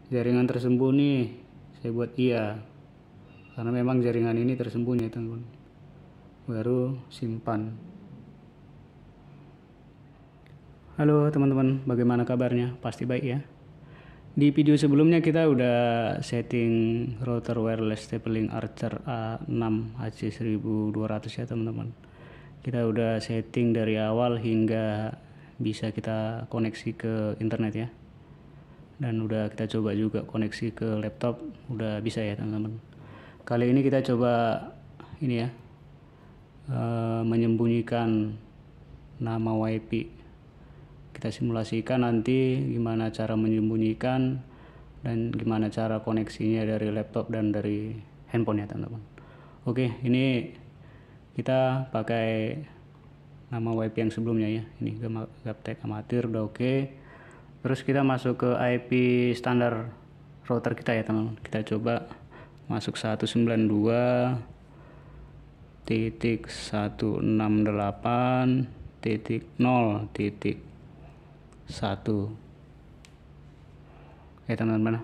jaringan tersembunyi, saya buat iya, karena memang jaringan ini tersembunyi teman-teman. Baru simpan. Halo teman-teman, bagaimana kabarnya? Pasti baik ya. Di video sebelumnya kita udah setting router wireless TP-Link Archer A6 HC1200 ya teman-teman. Kita udah setting dari awal hingga bisa kita koneksi ke internet ya. Dan udah kita coba juga koneksi ke laptop, udah bisa ya teman-teman. Kali ini kita coba ini ya, menyembunyikan nama WiFi. Kita simulasikan nanti gimana cara menyembunyikan dan gimana cara koneksinya dari laptop dan dari handphone ya teman-teman. Oke, ini kita pakai nama WiFi yang sebelumnya ya. Ini Gaptek amatir udah oke. Terus kita masuk ke IP standar router kita ya teman-teman. Kita coba masuk 192.168.0.1 ya teman-teman.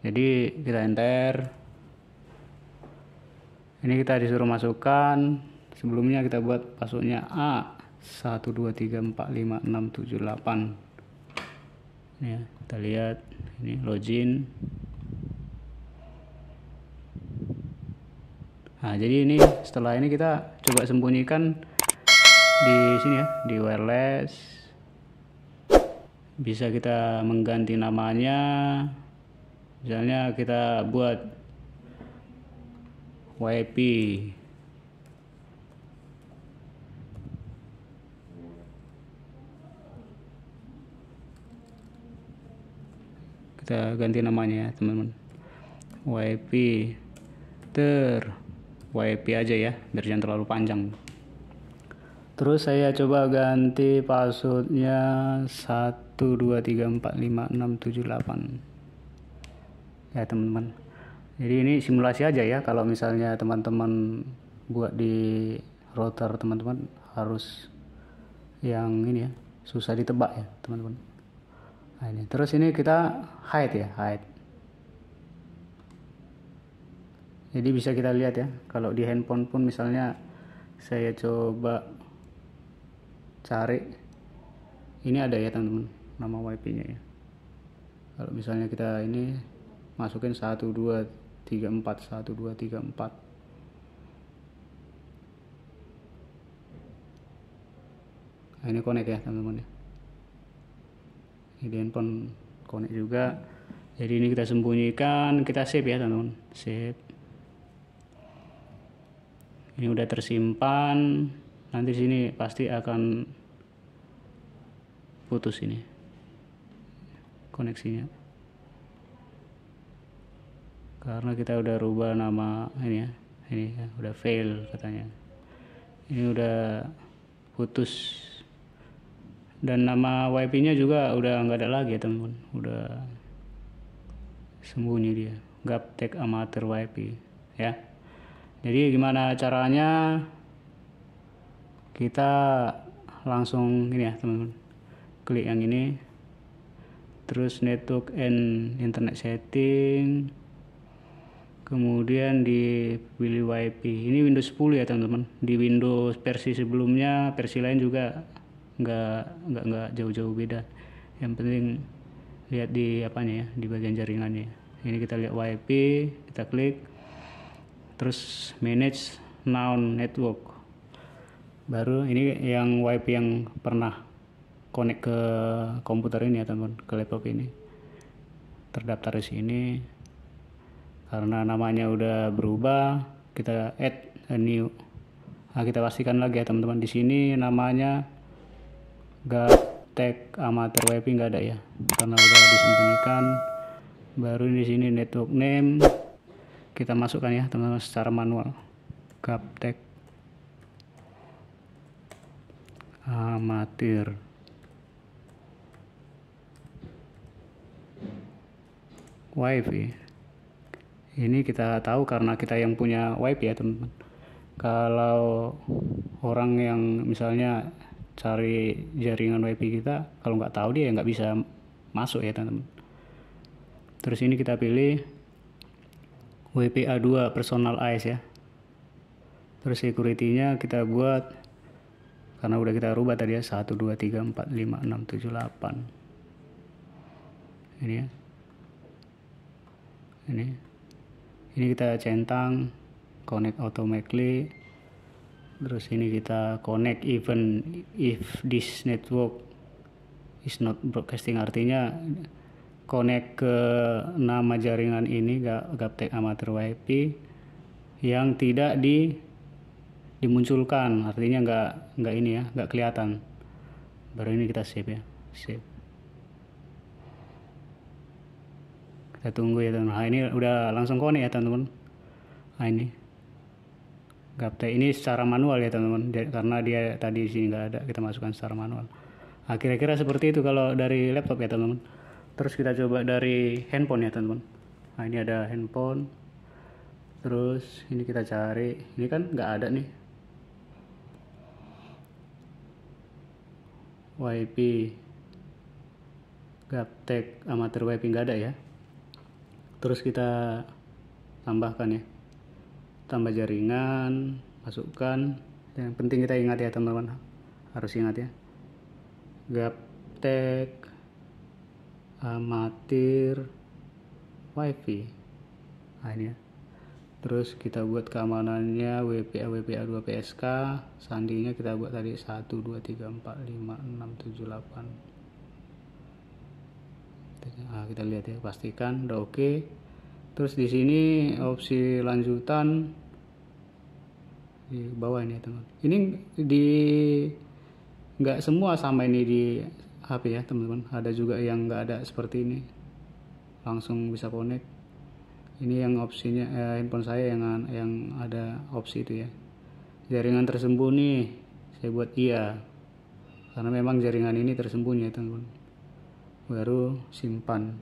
Jadi kita enter. Ini kita disuruh masukkan, sebelumnya kita buat passwordnya A1234567 ya. Kita lihat ini login. Nah jadi ini setelah ini kita coba sembunyikan di sini ya, di wireless. Bisa kita mengganti namanya, misalnya kita buat WiFi kita ganti namanya ya teman-teman, WiFi WiFi aja ya, biar jangan terlalu panjang. Terus saya coba ganti passwordnya 1234567 ya teman-teman. Jadi ini simulasi aja ya, kalau misalnya teman-teman buat di router teman-teman harus yang ini ya, susah ditebak ya teman-teman. Nah ini terus ini kita hide ya, hide. Jadi bisa kita lihat ya, kalau di handphone pun misalnya saya coba cari, ini ada ya teman-teman nama WiFi nya ya. Kalau misalnya kita ini masukin 1234. Nah ini connect ya teman-teman ya. Ini di handphone connect juga. Jadi ini kita sembunyikan, kita save ya teman-teman, save. Ini udah tersimpan. Nanti sini pasti akan putus ini koneksinya, karena kita udah rubah nama ini ya. Ini ya, udah fail katanya. Ini udah putus. Dan nama WiFi nya juga udah nggak ada lagi ya teman-teman, udah sembunyi dia, Gaptek amatir WiFi ya. Jadi gimana caranya? Kita langsung ini ya teman-teman, klik yang ini, terus network and internet setting, kemudian dipilih WiFi. Ini Windows 10 ya teman-teman. Di Windows versi sebelumnya, versi lain juga nggak jauh-jauh beda. Yang penting lihat di apanya ya, di bagian jaringannya. Ini kita lihat WiFi, kita klik, terus manage now network. Baru ini yang WiFi yang pernah connect ke komputer ini ya teman-teman, ke laptop ini, terdaftar di sini. Karena namanya udah berubah, kita add a new. Nah, kita pastikan lagi ya teman-teman, di sini namanya Gaptek amatir WiFi nggak ada ya, karena udah disembunyikan. Baru di sini network name kita masukkan ya teman-teman secara manual, Gaptek amatir WiFi. Ini kita tahu karena kita yang punya WiFi ya teman-teman. Kalau orang yang misalnya cari jaringan WiFi kita, kalau nggak tahu dia nggak bisa masuk ya teman-teman. Terus ini kita pilih WPA2 personal IS ya. Terus security-nya kita buat, karena udah kita rubah tadi ya, 1 2 3 4 5 6 7 8. Ini ya. Ini kita centang connect automatically. Terus ini kita connect even if this network is not broadcasting, artinya connect ke nama jaringan ini Gaptek Amateur WiFi yang tidak dimunculkan, artinya nggak ini ya, nggak kelihatan. Baru ini kita save ya, save. Kita tunggu ya teman-teman. Nah, ini udah langsung connect ya teman-teman. Nah, ini Gaptek ini secara manual ya teman-teman, karena dia tadi di sini nggak ada, kita masukkan secara manual. Nah, kira-kira seperti itu kalau dari laptop ya teman-teman. Terus kita coba dari handphone ya teman-teman. Nah, ini ada handphone. Terus ini kita cari, ini kan nggak ada nih WiFi Gaptek Amateur WiFi, nggak ada ya. Terus kita tambahkan ya, tambah jaringan, masukkan. Yang penting kita ingat ya teman-teman, harus ingat ya, Gaptek Amateur WiFi. Nah, ini ya. Terus kita buat keamanannya WPA2 PSK, sandinya kita buat tadi 1 2 3 4 5 6 7 8. Nah, kita lihat ya, pastikan udah oke. Terus di sini opsi lanjutan di bawah ini teman. Ini nggak semua sama ini di HP ya teman-teman. Ada juga yang nggak ada seperti ini, langsung bisa connect. Ini yang opsinya handphone saya yang ada opsi itu ya. Jaringan tersembunyi saya buat iya, karena memang jaringan ini tersembunyi ya teman-teman. Baru simpan.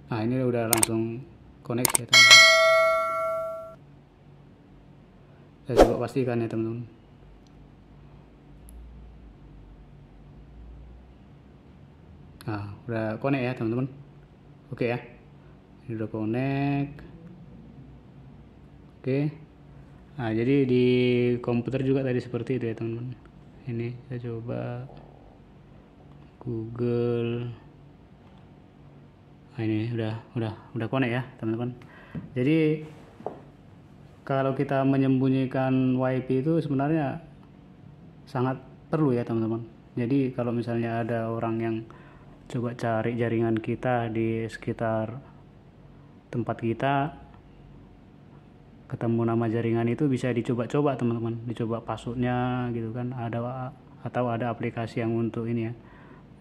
Nah, ini udah langsung connect ya teman-teman. Saya coba pastikan ya teman-teman. Nah, udah connect ya teman-teman. Oke ya, ini udah connect. Oke. Nah, jadi di komputer juga tadi seperti itu ya teman-teman. Ini saya coba Google. Nah, ini udah connect ya teman-teman. Jadi kalau kita menyembunyikan WiFi itu sebenarnya sangat perlu ya teman-teman. Jadi kalau misalnya ada orang yang coba cari jaringan kita di sekitar tempat kita, ketemu nama jaringan itu, bisa dicoba-coba teman-teman, dicoba passwordnya gitu kan, atau ada aplikasi yang untuk ini ya,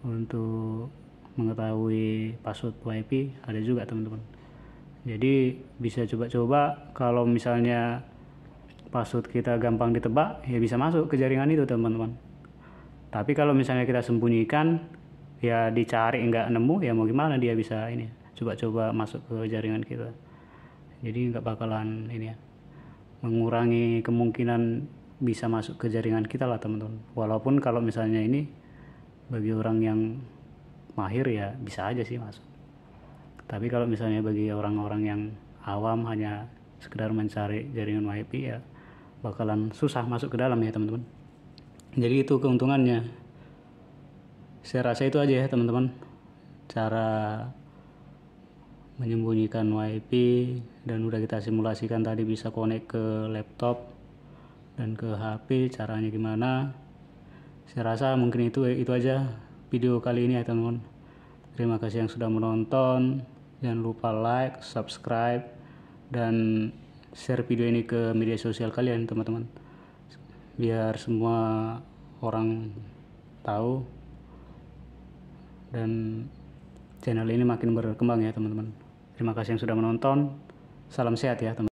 untuk mengetahui password WiFi, ada juga teman-teman. Jadi bisa coba-coba, kalau misalnya password kita gampang ditebak ya bisa masuk ke jaringan itu teman-teman. Tapi kalau misalnya kita sembunyikan ya, dicari nggak nemu ya mau gimana, dia bisa ini coba-coba masuk ke jaringan kita. Jadi nggak bakalan ini ya, mengurangi kemungkinan bisa masuk ke jaringan kita lah teman-teman. Walaupun kalau misalnya ini bagi orang yang mahir ya bisa aja sih masuk. Tapi kalau misalnya bagi orang-orang yang awam hanya sekedar mencari jaringan WiFi ya bakalan susah masuk ke dalam ya teman-teman. Jadi itu keuntungannya. Saya rasa itu aja ya teman-teman, cara menyembunyikan WiFi, dan udah kita simulasikan tadi bisa connect ke laptop dan ke HP, caranya gimana. Saya rasa mungkin itu aja video kali ini ya teman-teman. Terima kasih yang sudah menonton. Jangan lupa like, subscribe, dan share video ini ke media sosial kalian teman-teman, biar semua orang tahu dan channel ini makin berkembang ya teman-teman. Terima kasih yang sudah menonton. Salam sehat ya teman-teman.